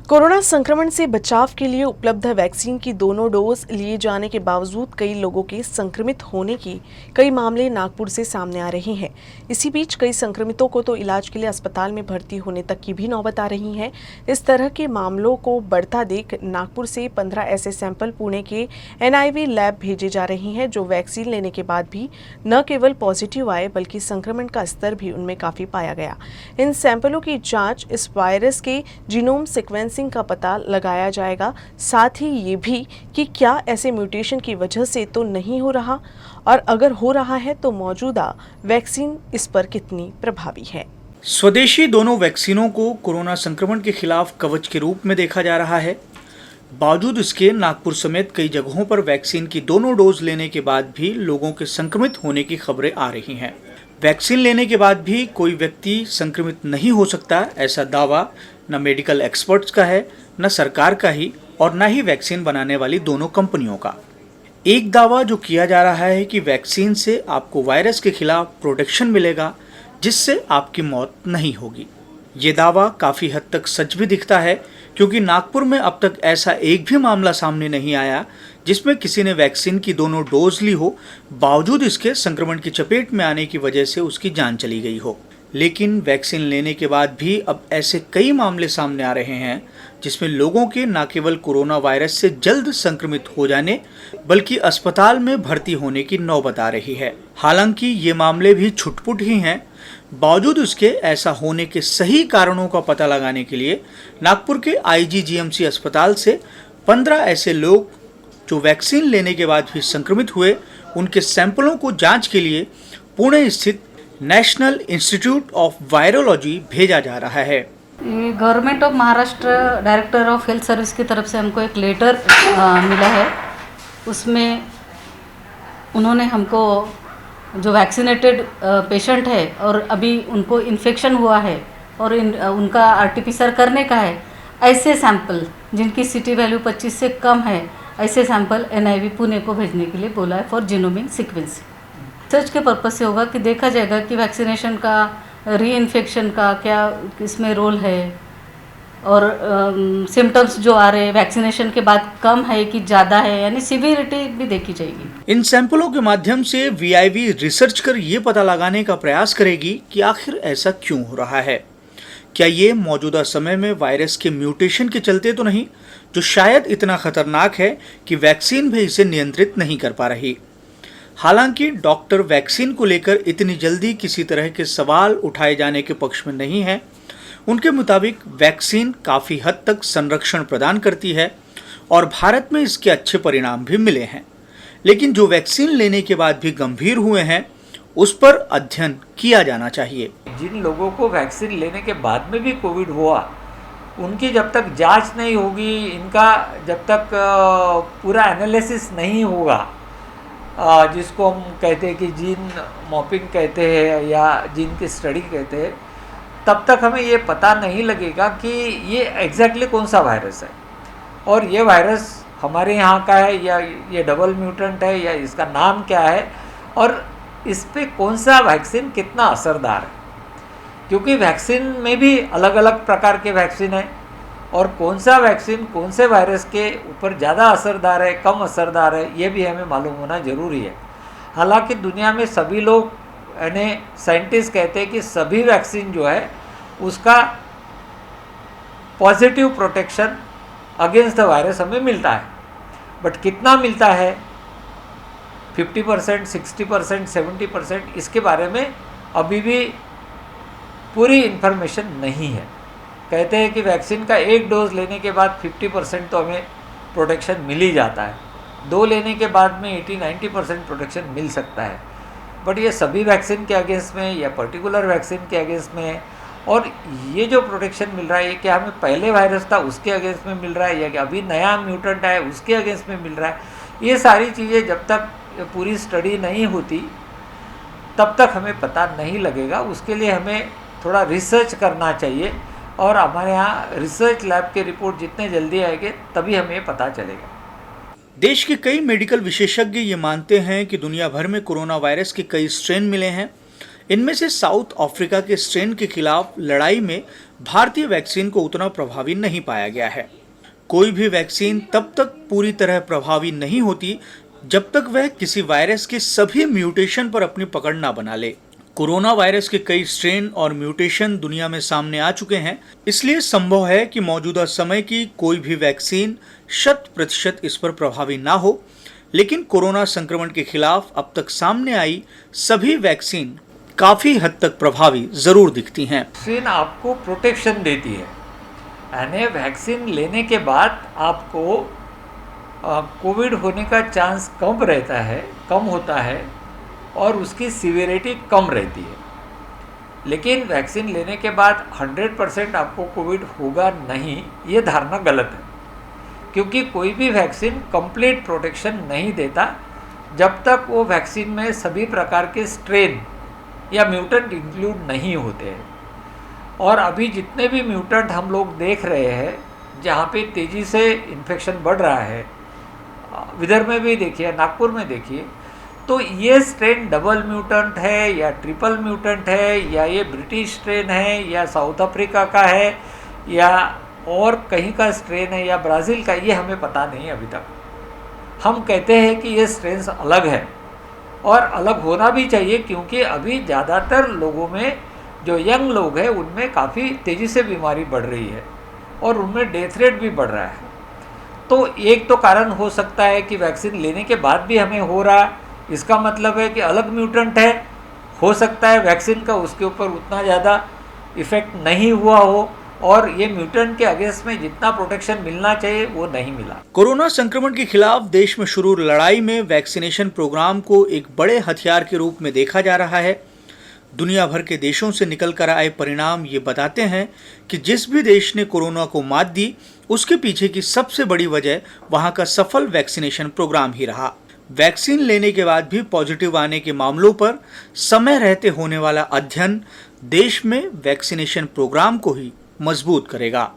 Corona संक्रमण से बचाव के लिए उपलब्ध वैक्सीन की दोनों डोज लिए जाने के बावजूद कई लोगों के संक्रमित होने की कई मामले नागपुर से सामने आ रहे हैं। इसी बीच कई संक्रमितों को तो इलाज के लिए अस्पताल में भर्ती होने तक की भी नौबत आ रही है। इस तरह के मामलों को बढ़ता देख नागपुर से 15 ऐसे सैंपल पुणे के NIV लैब भेजे जा रहे हैं, जो वैक्सीन लेने के बाद भी न केवल पॉजिटिव आए बल्कि संक्रमण का स्तर भी उनमें काफी पाया गया। इन सैंपलों की जाँच इस वायरस के जीनोम सीक्वेंसिंग का पता लगाया जाएगा। साथ ही ये भी कि क्या ऐसे म्यूटेशन की वजह से तो नहीं हो रहा, और अगर हो रहा है तो मौजूदा वैक्सीन इस पर कितनी प्रभावी है। स्वदेशी दोनों वैक्सीनों को कोरोना संक्रमण के खिलाफ कवच के रूप में देखा जा रहा है। बावजूद इसके नागपुर समेत कई जगहों पर वैक्सीन की दोनों डोज लेने के बाद भी लोगों के संक्रमित होने की खबरें आ रही हैं। वैक्सीन लेने के बाद भी कोई व्यक्ति संक्रमित नहीं हो सकता, ऐसा दावा न मेडिकल एक्सपर्ट्स का है, न सरकार का ही, और न ही वैक्सीन बनाने वाली दोनों कंपनियों का। एक दावा जो किया जा रहा है कि वैक्सीन से आपको वायरस के खिलाफ प्रोटेक्शन मिलेगा, जिससे आपकी मौत नहीं होगी। ये दावा काफ़ी हद तक सच भी दिखता है, क्योंकि नागपुर में अब तक ऐसा एक भी मामला सामने नहीं आया जिसमें किसी ने वैक्सीन की दोनों डोज ली हो, बावजूद इसके संक्रमण की चपेट में आने की वजह से उसकी जान चली गई हो। लेकिन वैक्सीन लेने के बाद भी अब ऐसे कई मामले सामने आ रहे हैं जिसमें लोगों के न केवल कोरोना वायरस से जल्द संक्रमित हो जाने बल्कि अस्पताल में भर्ती होने की नौबत आ रही है। हालांकि ये मामले भी छुटपुट ही हैं। बावजूद उसके ऐसा होने के सही कारणों का पता लगाने के लिए नागपुर के IGGMC अस्पताल से 15 ऐसे लोग जो वैक्सीन लेने के बाद भी संक्रमित हुए, उनके सैंपलों को जांच के लिए पुणे स्थित नेशनल इंस्टीट्यूट ऑफ वायरोलॉजी भेजा जा रहा है। Government of Maharashtra director of health service की तरफ से हमको एक लेटर मिला है। उसमें उन्होंने हमको जो वैक्सीनेटेड पेशेंट है और अभी उनको इन्फेक्शन हुआ है और उनका RT-PCR करने का है, ऐसे सैंपल जिनकी CT वैल्यू 25 से कम है, ऐसे सैंपल NIV पुणे को भेजने के लिए बोला है फॉर जीनोमिक सीक्वेंसिंग। रिसर्च के पर्पज से होगा कि देखा जाएगा कि वैक्सीनेशन का री इन्फेक्शन का क्या इसमें रोल है, और सिम्टम्स जो आ रहे हैं वैक्सीनेशन के बाद कम है कि ज़्यादा है, यानी सिवियरिटी भी देखी जाएगी। इन सैंपलों के माध्यम से VIV रिसर्च कर ये पता लगाने का प्रयास करेगी कि आखिर ऐसा क्यों हो रहा है। क्या ये मौजूदा समय में वायरस के म्यूटेशन के चलते तो नहीं, जो शायद इतना खतरनाक है कि वैक्सीन भी इसे नियंत्रित नहीं कर पा रही। हालांकि डॉक्टर वैक्सीन को लेकर इतनी जल्दी किसी तरह के सवाल उठाए जाने के पक्ष में नहीं है। उनके मुताबिक वैक्सीन काफ़ी हद तक संरक्षण प्रदान करती है और भारत में इसके अच्छे परिणाम भी मिले हैं। लेकिन जो वैक्सीन लेने के बाद भी गंभीर हुए हैं, उस पर अध्ययन किया जाना चाहिए। जिन लोगों को वैक्सीन लेने के बाद में भी कोविड हुआ, उनकी जब तक जांच नहीं होगी, इनका जब तक पूरा एनालिसिस नहीं होगा, जिसको हम कहते हैं कि जीन मॉपिंग कहते हैं या जीन की स्टडी कहते हैं, तब तक हमें ये पता नहीं लगेगा कि ये एग्जैक्टली कौन सा वायरस है और ये वायरस हमारे यहाँ का है या ये डबल म्यूटेंट है या इसका नाम क्या है और इस पे कौन सा वैक्सीन कितना असरदार है। क्योंकि वैक्सीन में भी अलग अलग प्रकार के वैक्सीन हैं और कौन सा वैक्सीन कौन से वायरस के ऊपर ज़्यादा असरदार है, कम असरदार है, ये भी हमें मालूम होना ज़रूरी है। हालांकि दुनिया में सभी लोग यानी साइंटिस्ट कहते हैं कि सभी वैक्सीन जो है उसका positive protection against the virus हमें मिलता है, बट कितना मिलता है 50%, 60%, 70%, इसके बारे में अभी भी पूरी इन्फॉर्मेशन नहीं है। कहते हैं कि वैक्सीन का एक डोज लेने के बाद 50% तो हमें प्रोटेक्शन मिल ही जाता है, 2 लेने के बाद में 80-90% प्रोटेक्शन मिल सकता है, बट ये सभी वैक्सीन के अगेंस्ट में या पर्टिकुलर वैक्सीन के अगेंस्ट में, और ये जो प्रोटेक्शन मिल रहा है ये क्या हमें पहले वायरस था उसके अगेंस्ट में मिल रहा है या कि अभी नया म्यूटेंट है उसके अगेंस्ट में मिल रहा है, ये सारी चीज़ें जब तक पूरी स्टडी नहीं होती तब तक हमें पता नहीं लगेगा। उसके लिए हमें थोड़ा रिसर्च करना चाहिए और हमारे यहाँ रिसर्च लैब के रिपोर्ट जितने जल्दी आएंगे तभी हमें पता चलेगा। देश के कई मेडिकल विशेषज्ञ ये मानते हैं कि दुनिया भर में कोरोना वायरस के कई स्ट्रेन मिले हैं। इनमें से साउथ अफ्रीका के स्ट्रेन के खिलाफ लड़ाई में भारतीय वैक्सीन को उतना प्रभावी नहीं पाया गया है। कोई भी वैक्सीन तब तक पूरी तरह प्रभावी नहीं होती जब तक वह किसी वायरस के सभी म्यूटेशन पर अपनी पकड़ ना बना ले। कोरोना वायरस के कई स्ट्रेन और म्यूटेशन दुनिया में सामने आ चुके हैं, इसलिए संभव है कि मौजूदा समय की कोई भी वैक्सीन 100% इस पर प्रभावी ना हो। लेकिन कोरोना संक्रमण के खिलाफ अब तक सामने आई सभी वैक्सीन काफी हद तक प्रभावी जरूर दिखती हैं। वैक्सीन आपको प्रोटेक्शन देती है, यानी वैक्सीन लेने के बाद आपको कोविड होने का चांस कम होता है और उसकी सीवियरिटी कम रहती है। लेकिन वैक्सीन लेने के बाद 100% आपको कोविड होगा नहीं, ये धारणा गलत है, क्योंकि कोई भी वैक्सीन कंप्लीट प्रोटेक्शन नहीं देता जब तक वो वैक्सीन में सभी प्रकार के स्ट्रेन या म्यूटेंट इंक्लूड नहीं होते हैं। और अभी जितने भी म्यूटेंट हम लोग देख रहे हैं, जहाँ पे तेज़ी से इन्फेक्शन बढ़ रहा है, विदर्भ में भी देखिए, नागपुर में देखिए, तो ये स्ट्रेन डबल म्यूटेंट है या ट्रिपल म्यूटेंट है या ये ब्रिटिश स्ट्रेन है या साउथ अफ्रीका का है या और कहीं का स्ट्रेन है या ब्राज़ील का, ये हमें पता नहीं अभी तक। हम कहते हैं कि ये स्ट्रेन्स अलग है और अलग होना भी चाहिए, क्योंकि अभी ज़्यादातर लोगों में जो यंग लोग हैं उनमें काफ़ी तेज़ी से बीमारी बढ़ रही है और उनमें डेथ रेट भी बढ़ रहा है। तो एक तो कारण हो सकता है कि वैक्सीन लेने के बाद भी हमें हो रहा, इसका मतलब है कि अलग म्यूटेंट है। हो सकता है वैक्सीन का उसके ऊपर उतना ज़्यादा इफ़ेक्ट नहीं हुआ हो और ये म्यूटेंट के अगेंस्ट में जितना प्रोटेक्शन मिलना चाहिए वो नहीं मिला। कोरोना संक्रमण के खिलाफ देश में शुरू लड़ाई में वैक्सीनेशन प्रोग्राम को एक बड़े हथियार के रूप में देखा जा रहा है। दुनिया भर के देशों से निकल कर आए परिणाम ये बताते हैं कि जिस भी देश ने कोरोना को मात दी, उसके पीछे की सबसे बड़ी वजह वहां का सफल वैक्सीनेशन प्रोग्राम ही रहा। वैक्सीन लेने के बाद भी पॉजिटिव आने के मामलों पर समय रहते होने वाला अध्ययन देश में वैक्सीनेशन प्रोग्राम को ही मजबूत करेगा।